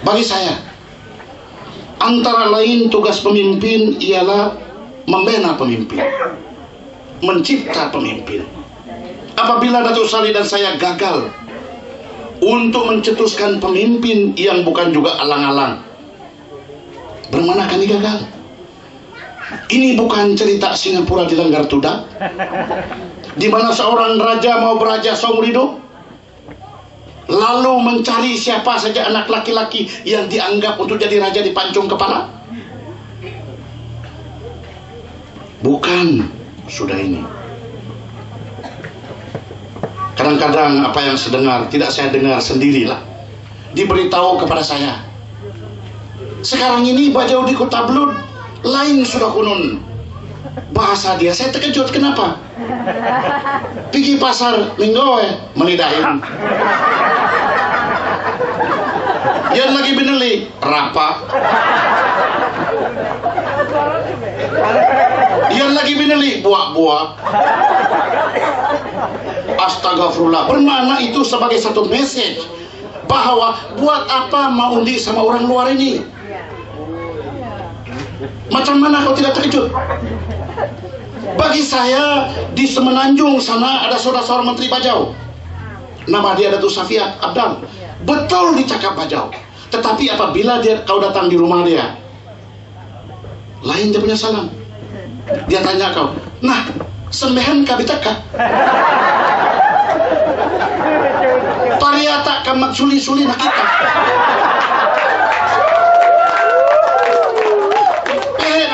Bagi saya, antara lain tugas pemimpin ialah membina pemimpin, mencipta pemimpin. Apabila Datuk Sali dan saya gagal untuk mencetuskan pemimpin yang bukan juga alang-alang, bermana kami gagal? Ini bukan cerita Singapura dilanggar tudak, di mana seorang raja mau beraja seumur hidup, lalu mencari siapa saja anak laki-laki yang dianggap untuk jadi raja dipancung kepala. Bukan, sudah ini. Kadang-kadang apa yang saya dengar tidak saya dengar sendirilah, diberitahu kepada saya. Sekarang ini bajau di Kota Belud lain sudah kunun bahasa dia. Saya terkejut, kenapa? Pergi pasar minggoe menidahin. Yang lagi beneli rapa. Yang lagi beneli buah-buah. Astagfirullah. Bermakna itu sebagai satu message bahwa buat apa mau undi sama orang luar ini? Macam mana kau tidak terkejut? Bagi saya di Semenanjung sana ada saudara menteri bajau, nama dia Datuk Safiat Abdal. Betul dicakap bajau, tetapi apabila kau datang di rumah dia, lain dia punya salam. Dia tanya kau, nah sembehan kabitaka pariata kamak suli-suli nak kita.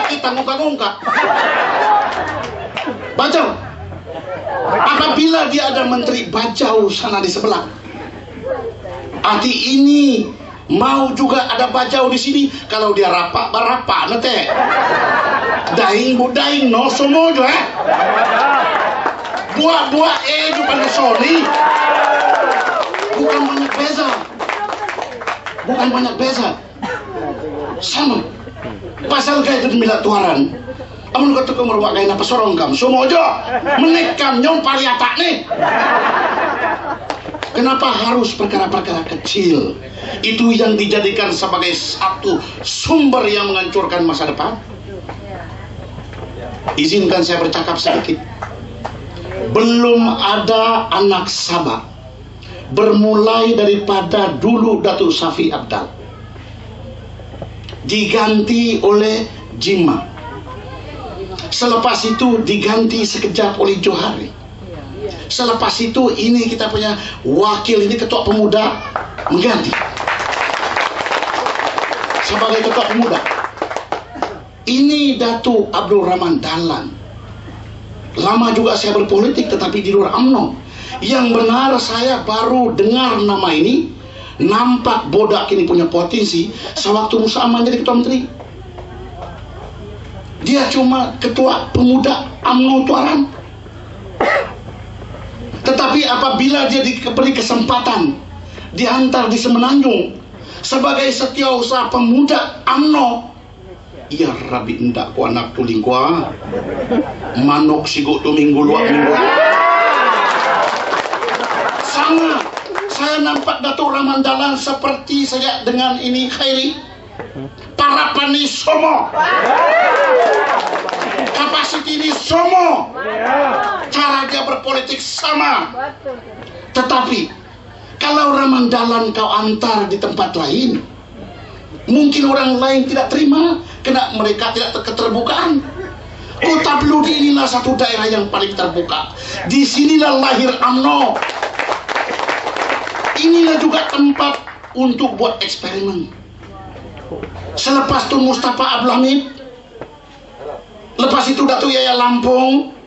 Kita ngungkak-ngungkak bajau. Apabila dia ada menteri bajau sana di sebelah, arti ini mau juga ada bajau di sini. Kalau dia rapak barapak nete daing budaing no semojo buah-buah bukan soni. Bukan banyak beza, bukan banyak beza, sama. Pasal kaya itu demilah tuaran. Amun kau tukang merupakan kain apa sorong kam semojo menekam nyom pariatak nih. Kenapa harus perkara-perkara kecil itu yang dijadikan sebagai satu sumber yang menghancurkan masa depan? Izinkan saya bercakap sedikit. Belum ada anak Sabah, bermulai daripada dulu Datuk Safi Abdal, diganti oleh Jima, selepas itu diganti sekejap oleh Johari, selepas itu ini kita punya wakil ini ketua pemuda mengganti sebagai ketua pemuda. Ini Datuk Abdul Rahman Dahlan. Lama juga saya berpolitik tetapi di luar UMNO. Yang benar saya baru dengar nama ini. Nampak bodak ini punya potensi sewaktu Musa Aman jadi ketua menteri. Dia cuma ketua pemuda UMNO Tuaran, tetapi apabila dia diberi kesempatan diantar di Semenanjung sebagai setiausaha pemuda UMNO, iya rabi endak ku anak tuling kuah manok sigo tu minggu luak minggu sama. Saya nampak Datuk Rahman Dahlan seperti saja dengan ini Khairi, para panis somo, kapasiti ini somo, cara dia berpolitik sama. Tetapi kalau Rahman Dahlan kau antar di tempat lain, mungkin orang lain tidak terima, karena mereka tidak keterbukaan. Kota Belud inilah satu daerah yang paling terbuka. Di sinilah lahir UMNO. Inilah juga tempat untuk buat eksperimen. Selepas Tun Mustafa Abdul Hamid, lepas itu Datuk Yaya Lampung.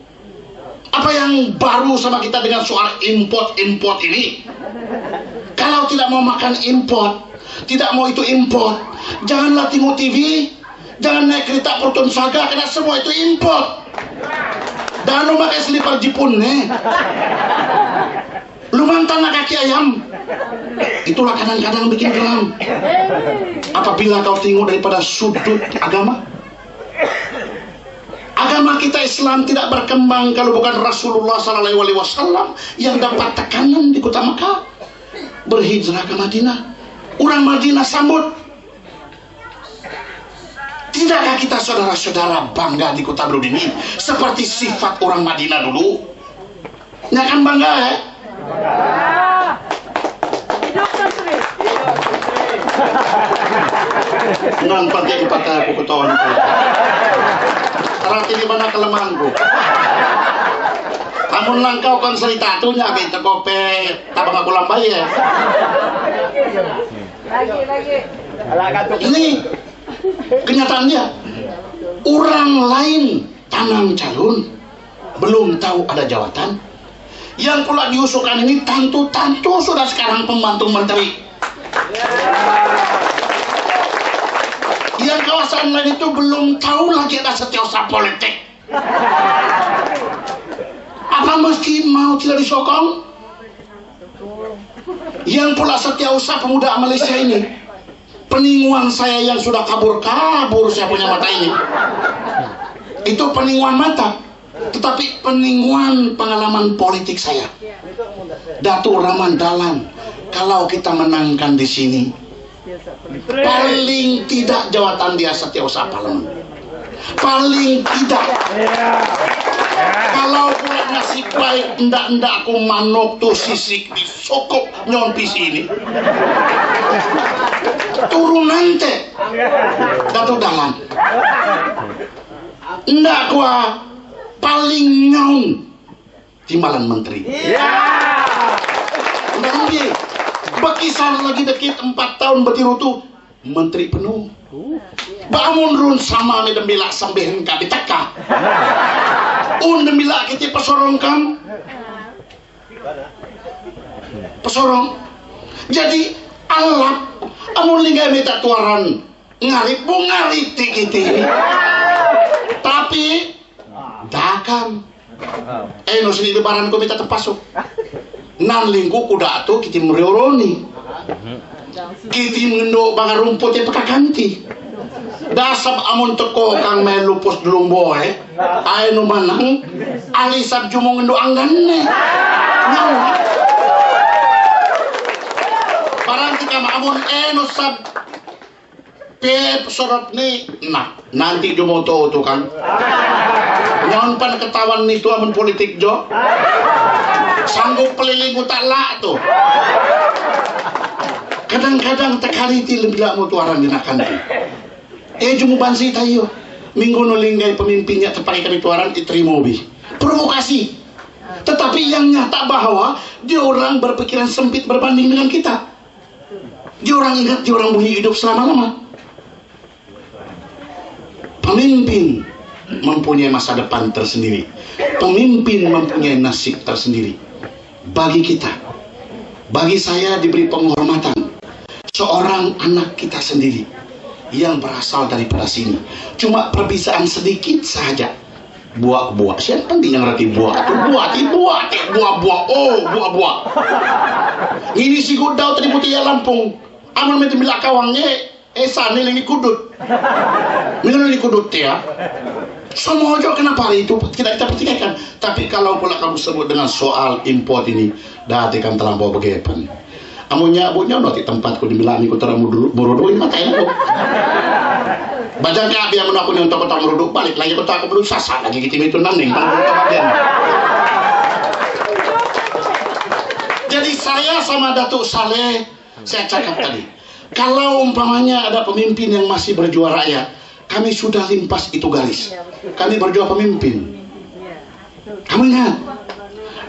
Apa yang baru sama kita dengan soal import ini? Kalau tidak mau makan import, tidak mau itu import, janganlah tengok TV, jangan naik kereta Porton Saga, karena semua itu import. Dan lu pakai selipar Jepun nih, lu mantan kaki ayam. Itulah kadang-kadang bikin geram. Apabila kau tengok daripada sudut agama, agama kita Islam tidak berkembang kalau bukan Rasulullah SAW yang dapat tekanan di kota Mekah, berhijrah ke Madinah. Orang Madinah sambut. Tidakkah kita saudara-saudara bangga di Kota Brudin ini seperti sifat orang Madinah dulu? Ya kan bangga ya? Ngan penting patah aku ketahuan itu. Terhati di mana kelemahanku. Amun langkau kan cerita atunya kita kope tabang aku lambai ya. Ini kenyataannya orang lain tanam calon belum tahu ada jawatan, yang pula diusulkan ini tantu-tantu sudah sekarang pembantu menteri. Yang kawasan lain itu belum tahu lagi ada setiausaha politik. Apa mesti mau tidak disokong? Yang pula setiausaha pemuda Malaysia ini, peninguan saya yang sudah kabur-kabur saya punya mata ini, itu peninguan mata, tetapi peninguan pengalaman politik saya. Datuk Rahman Dahlan, kalau kita menangkan di sini, paling tidak jawatan dia setiausaha parlemen. Paling tidak. Kalau pula nasib baik ndak aku manuk tuh sisik disokok nyompis ini. Turunan teh Datuk Dahlan. Ndak gua paling nyaun timbalan menteri. Ndak mungkin. Berkisar lagi dekit 4 tahun bertiru tuh menteri penuh. Bangun run sama me dembila sambil kabitaka. Dembila kita pesorong kam. Pesorong. Jadi Allah amun linggai minta tuaran ngarip bu ngarip kita ini. Tapi dakam. No sini lebaran ko minta terpasok. Nan lingku kuda tu kita merioroni. Kita mengendok bangar rumput yang pekakanti. Dasab amun teko kang melupus delumbo ay no manang alisab jumong ngendok angganne. Nyawa. Parang tika amun no sab pep sorot ni nah nanti jumoto tu kan. Nyon pan ketahuan ni tu amun politik jo. Sanggup peliling utak lak tu. Kadang-kadang tekali ti lebila mo tuaran dinakan tu. Jumu bansi tayo. Minggu no linggay pemimpinnya terpakai kami tuaran diterima bi. Provokasi. Tetapi yang nyata bahwa dia orang berpikiran sempit berbanding dengan kita. Dia orang ingat dia orang bunyi hidup selama-lama. Pemimpin mempunyai masa depan tersendiri. Pemimpin mempunyai nasib tersendiri. Bagi kita, bagi saya diberi penghormatan seorang anak kita sendiri yang berasal daripada sini. Cuma perbedaan sedikit saja. Buah-buah. Siapa penting yang ngerti buah? Itu buah-buah. Oh, buah-buah. Ini si gudau tadi putih ya Lampung. Amal metu bila kawangnya sana ini kudut. Minum ini kudut ya. Semua aja kenapa hari itu tidak kita pertikaikan. Tapi kalau pula kamu sebut dengan soal import ini, dah tekan terlampau begepan. Amunya nanti tempatku dibilang aku terang murudu ini matain aku. Bajang kak biar aku nih untuk kota murudu balik lagi kota aku belum sasa lagi gitu itu nanding bagian. Jadi saya sama Datuk Saleh saya cakap tadi, kalau umpamanya ada pemimpin yang masih berjuang rakyat, kami sudah limpas itu garis. Kami berjuang pemimpin. Kamu ingat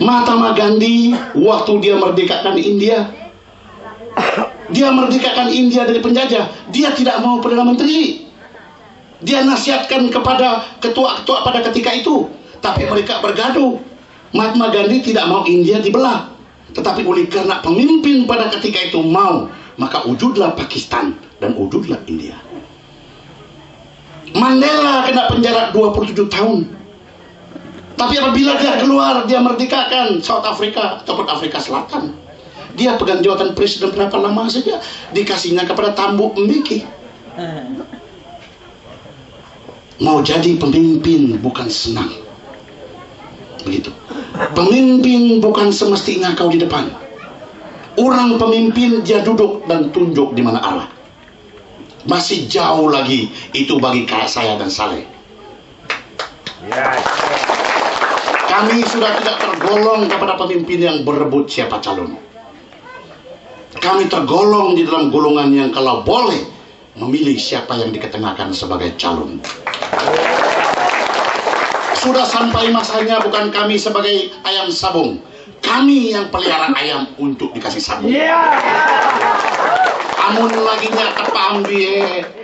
Mahatma Gandhi waktu dia merdekakan India, dia merdekakan India dari penjajah, dia tidak mau Perdana Menteri. Dia nasihatkan kepada ketua-ketua pada ketika itu, tapi mereka bergaduh. Mahatma Gandhi tidak mau India dibelah, tetapi oleh karena pemimpin pada ketika itu mau, maka wujudlah Pakistan dan wujudlah India. Mandela kena penjara 27 tahun. Tapi apabila dia keluar, dia merdekakan South Africa ataupun Afrika Selatan, dia pegang jawatan presiden berapa lama saja, dikasihnya kepada Tambu Mbeki. Mau jadi pemimpin bukan senang. Begitu. Pemimpin bukan semestinya kau di depan. orang pemimpin dia duduk dan tunjuk di mana arah. Masih jauh lagi itu bagi saya dan Saleh. Kami sudah tidak tergolong kepada pemimpin yang berebut siapa calon. Kami tergolong di dalam golongan yang kalau boleh memilih siapa yang diketengahkan sebagai calon. Sudah sampai masanya bukan kami sebagai ayam sabung, kami yang pelihara ayam untuk dikasih sabung. Amun lagi nya tepam dia